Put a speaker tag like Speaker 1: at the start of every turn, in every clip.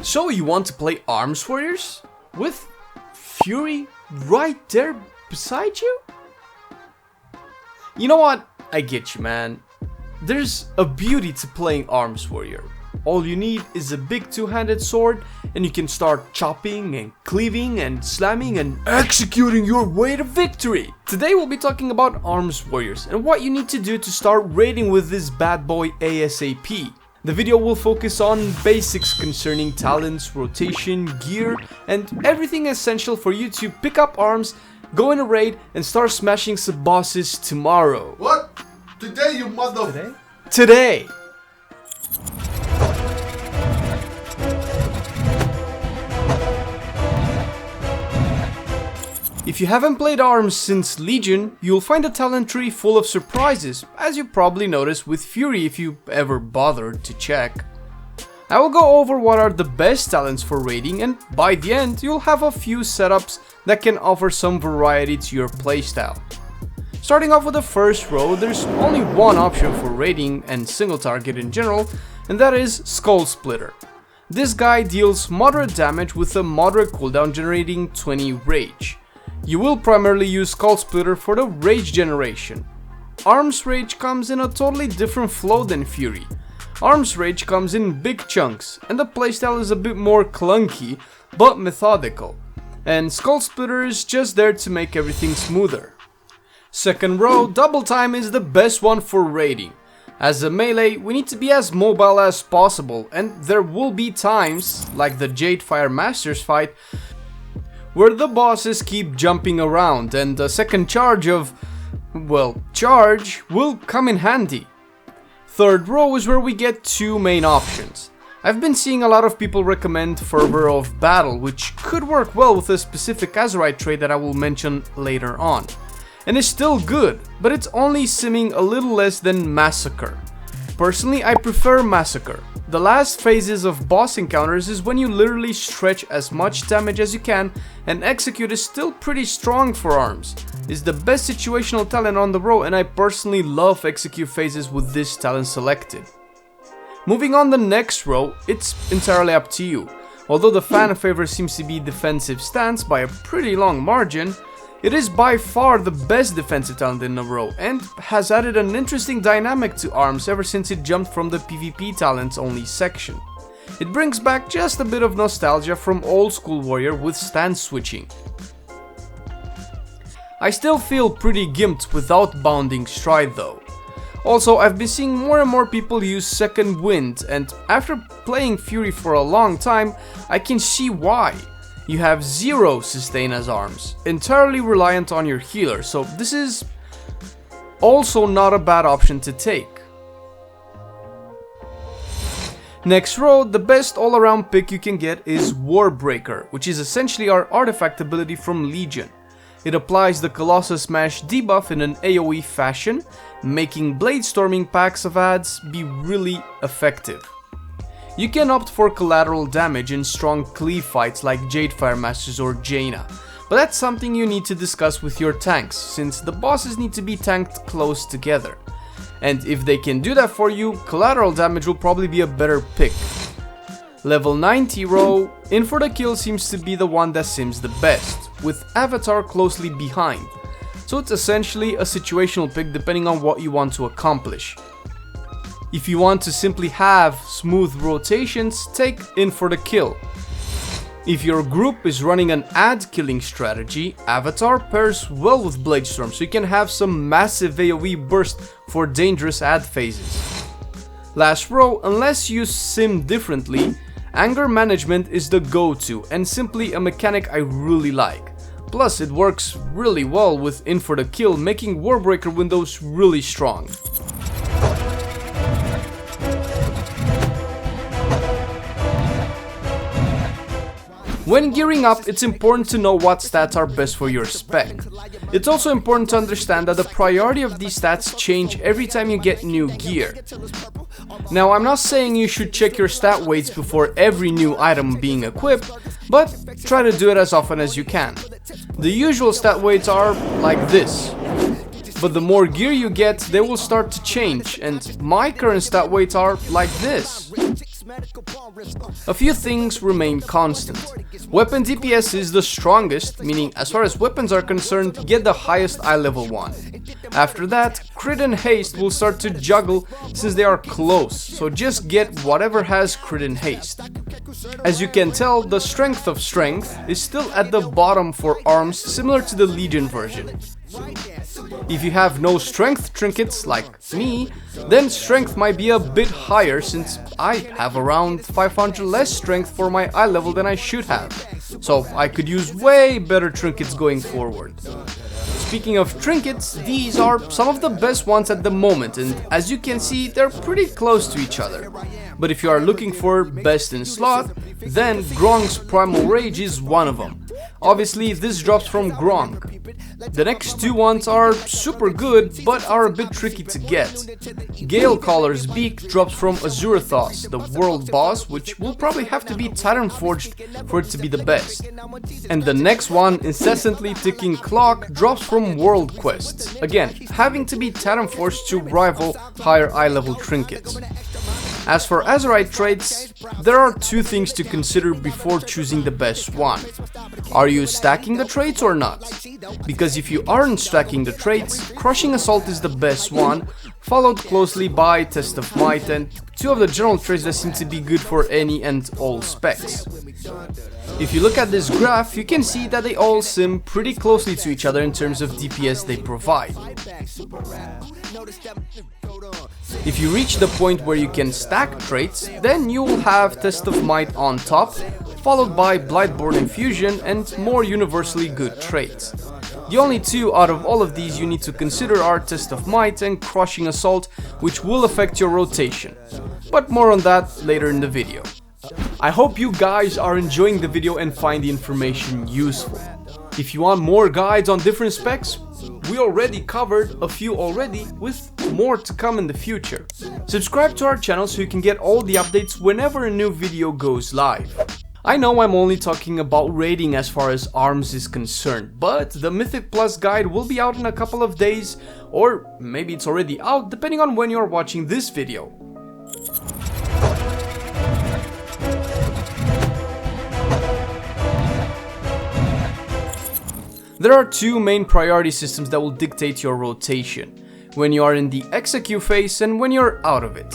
Speaker 1: So you want to play Arms Warriors? With Fury right there beside you? You know what? I get you, man. There's a beauty to playing Arms Warrior. All you need is a big two-handed sword and you can start chopping and cleaving and slamming and executing your way to victory. Today we'll be talking about Arms Warriors and what you need to do to start raiding with this bad boy ASAP. The video will focus on basics concerning talents, rotation, gear, and everything essential for you to pick up arms, go in a raid, and start smashing some bosses tomorrow.
Speaker 2: What? Today, you mother...
Speaker 1: Today! If you haven't played ARMS since Legion, you'll find a talent tree full of surprises, as you probably noticed with Fury if you ever bothered to check. I will go over what are the best talents for raiding, and by the end you'll have a few setups that can offer some variety to your playstyle. Starting off with the first row, there's only one option for raiding and single target in general, and that is Skull Splitter. This guy deals moderate damage with a moderate cooldown generating 20 rage. You will primarily use Skull Splitter for the rage generation. Arms Rage comes in a totally different flow than Fury. Arms Rage comes in big chunks, and the playstyle is a bit more clunky, but methodical. And Skull Splitter is just there to make everything smoother. Second row, Double Time is the best one for raiding. As a melee, we need to be as mobile as possible, and there will be times, like the Jadefire Masters fight, where the bosses keep jumping around and a second charge of, well, charge will come in handy. Third row is where we get two main options. I've been seeing a lot of people recommend Fervor of Battle, which could work well with a specific azerite trait that I will mention later on. And it's still good, but it's only simming a little less than Massacre. Personally, I prefer Massacre. The last phases of boss encounters is when you literally stretch as much damage as you can, and Execute is still pretty strong for arms. It's the best situational talent on the row, and I personally love Execute phases with this talent selected. Moving on the next row, it's entirely up to you. Although the fan favorite seems to be Defensive Stance by a pretty long margin, it is by far the best defensive talent in the row and has added an interesting dynamic to arms ever since it jumped from the PvP talents only section. It brings back just a bit of nostalgia from old school warrior with stance switching. I still feel pretty gimped without Bounding Stride though. Also, I've been seeing more and more people use Second Wind, and after playing Fury for a long time, I can see why. You have zero sustain as arms, entirely reliant on your healer, so this is also not a bad option to take. Next row, the best all-around pick you can get is Warbreaker, which is essentially our artifact ability from Legion. It applies the Colossus Smash debuff in an AoE fashion, making blade storming packs of adds be really effective. You can opt for collateral damage in strong cleave fights like Jadefire Masters or Jaina, but that's something you need to discuss with your tanks, since the bosses need to be tanked close together. And if they can do that for you, collateral damage will probably be a better pick. Level 90 row, In for the Kill seems to be the one that sims the best, with Avatar closely behind, so it's essentially a situational pick depending on what you want to accomplish. If you want to simply have smooth rotations, take In for the Kill. If your group is running an ad killing strategy, Avatar pairs well with Bladestorm, so you can have some massive AoE burst for dangerous ad phases. Last row, unless you sim differently, Anger Management is the go-to and simply a mechanic I really like. Plus it works really well with In for the Kill, making Warbreaker windows really strong. When gearing up, it's important to know what stats are best for your spec. It's also important to understand that the priority of these stats change every time you get new gear. Now, I'm not saying you should check your stat weights before every new item being equipped, but try to do it as often as you can. The usual stat weights are like this, but the more gear you get, they will start to change, and my current stat weights are like this. A few things remain constant. Weapon DPS is the strongest, meaning as far as weapons are concerned, get the highest eye level one. After that, crit and haste will start to juggle since they are close, so just get whatever has crit and haste. As you can tell, the strength of strength is still at the bottom for arms, similar to the Legion version. If you have no strength trinkets like me, then strength might be a bit higher since I have around 500 less strength for my eye level than I should have, so I could use way better trinkets going forward. Speaking of trinkets, these are some of the best ones at the moment, and as you can see, they're pretty close to each other. But if you are looking for best in slot, then Gronk's Primal Rage is one of them. Obviously, this drops from Gronk. The next two ones are super good, but are a bit tricky to get. Gale Caller's Beak drops from Azurathos, the world boss, which will probably have to be Titan Forged for it to be the best. And the next one, Incessantly Ticking Clock, drops from World Quests, again, having to be Titan Forged to rival higher eye level trinkets. As for azerite traits, there are two things to consider before choosing the best one. Are you stacking the traits or not? Because if you aren't stacking the traits, Crushing Assault is the best one, followed closely by Test of Might and two of the general traits that seem to be good for any and all specs. If you look at this graph, you can see that they all sim pretty closely to each other in terms of DPS they provide. If you reach the point where you can stack traits, then you will have Test of Might on top, followed by Blightborn Infusion and more universally good traits. The only two out of all of these you need to consider are Test of Might and Crushing Assault, which will affect your rotation. But more on that later in the video. I hope you guys are enjoying the video and find the information useful. If you want more guides on different specs, we already covered a few already, with more to come in the future. Subscribe to our channel so you can get all the updates whenever a new video goes live. I know I'm only talking about raiding as far as arms is concerned, but the Mythic Plus guide will be out in a couple of days, or maybe it's already out depending on when you're watching this video. There are two main priority systems that will dictate your rotation, when you are in the execute phase and when you're out of it.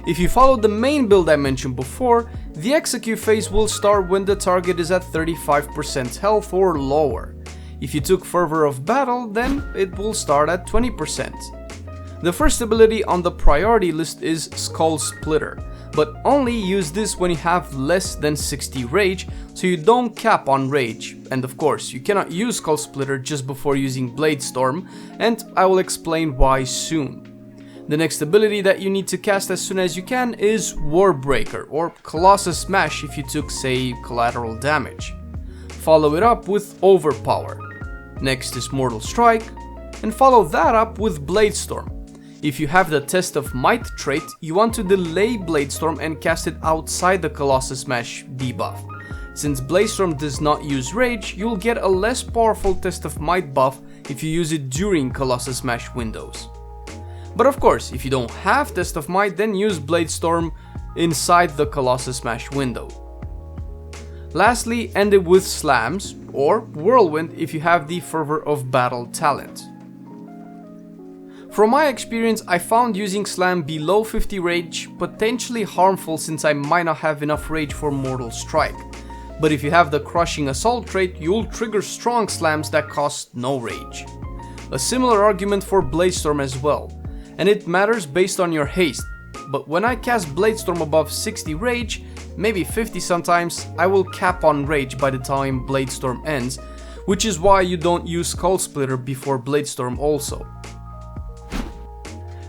Speaker 1: If you follow the main build I mentioned before, the execute phase will start when the target is at 35% health or lower. If you took Fervor of Battle, then it will start at 20%. The first ability on the priority list is Skull Splitter, but only use this when you have less than 60 rage, so you don't cap on rage. And of course, you cannot use Skull Splitter just before using Blade Storm, and I will explain why soon. The next ability that you need to cast as soon as you can is Warbreaker, or Colossus Smash if you took, say, collateral damage. Follow it up with Overpower. Next is Mortal Strike, and follow that up with Blade Storm. If you have the Test of Might trait, you want to delay Blade Storm and cast it outside the Colossus Smash debuff. Since Blade Storm does not use rage, you'll get a less powerful Test of Might buff if you use it during Colossus Smash windows. But of course, if you don't have Test of Might, then use Blade Storm inside the Colossus Smash window. Lastly, end it with Slams, or Whirlwind if you have the Fervor of Battle talent. From my experience, I found using Slam below 50 rage potentially harmful since I might not have enough rage for Mortal Strike. But if you have the Crushing Assault trait, you'll trigger strong slams that cost no rage. A similar argument for Blade Storm as well, and it matters based on your haste, but when I cast Blade Storm above 60 rage, maybe 50 sometimes, I will cap on rage by the time Blade Storm ends, which is why you don't use Skull Splitter before Blade Storm also.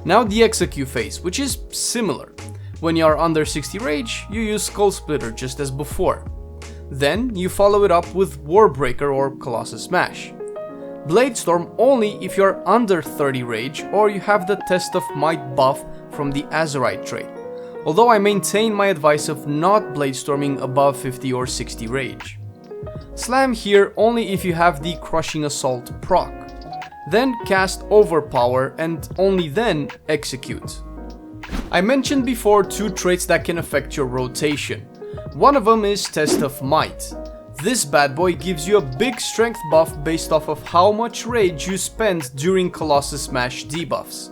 Speaker 1: Now the execute phase, which is similar. When you are under 60 rage, you use Skull Splitter just as before. Then you follow it up with Warbreaker or Colossus Smash. Blade Storm only if you are under 30 rage or you have the Test of Might buff from the Azerite trait, although I maintain my advice of not Blade Storming above 50 or 60 rage. Slam here only if you have the Crushing Assault proc. Then cast Overpower and only then execute. I mentioned before 2 traits that can affect your rotation. One of them is Test of Might. This bad boy gives you a big strength buff based off of how much rage you spend during Colossus Smash debuffs.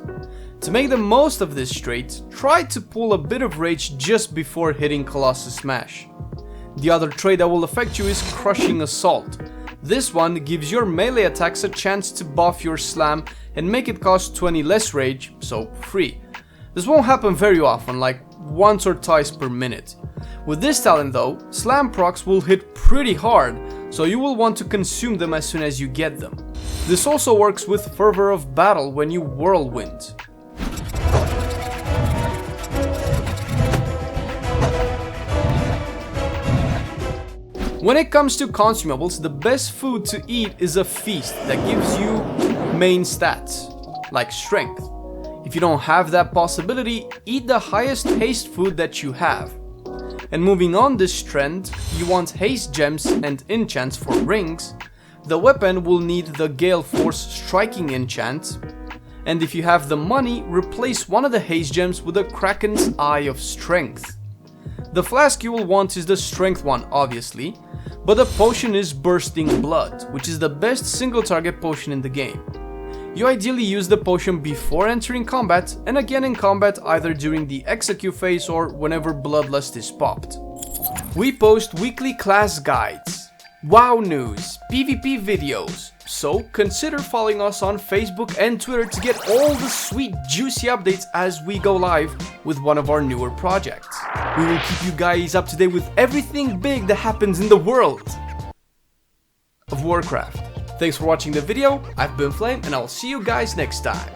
Speaker 1: To make the most of this trait, try to pull a bit of rage just before hitting Colossus Smash. The other trait that will affect you is Crushing Assault. This one gives your melee attacks a chance to buff your slam and make it cost 20 less rage, so free. This won't happen very often, like once or twice per minute. With this talent though, slam procs will hit pretty hard, so you will want to consume them as soon as you get them. This also works with Fervor of Battle when you Whirlwind. When it comes to consumables, the best food to eat is a feast that gives you main stats, like strength. If you don't have that possibility, eat the highest haste food that you have. And moving on this trend, you want haste gems and enchants for rings. The weapon will need the Gale Force striking enchant. And if you have the money, replace one of the haste gems with a Kraken's Eye of Strength. The flask you will want is the strength one, obviously, but the potion is Bursting Blood, which is the best single target potion in the game. You ideally use the potion before entering combat and again in combat either during the execute phase or whenever Bloodlust is popped. We post weekly class guides, WoW news, PvP videos, so consider following us on Facebook and Twitter to get all the sweet juicy updates as we go live with one of our newer projects. We will keep you guys up to date with everything big that happens in the world of Warcraft. Thanks for watching the video, I've been Flame and I'll see you guys next time.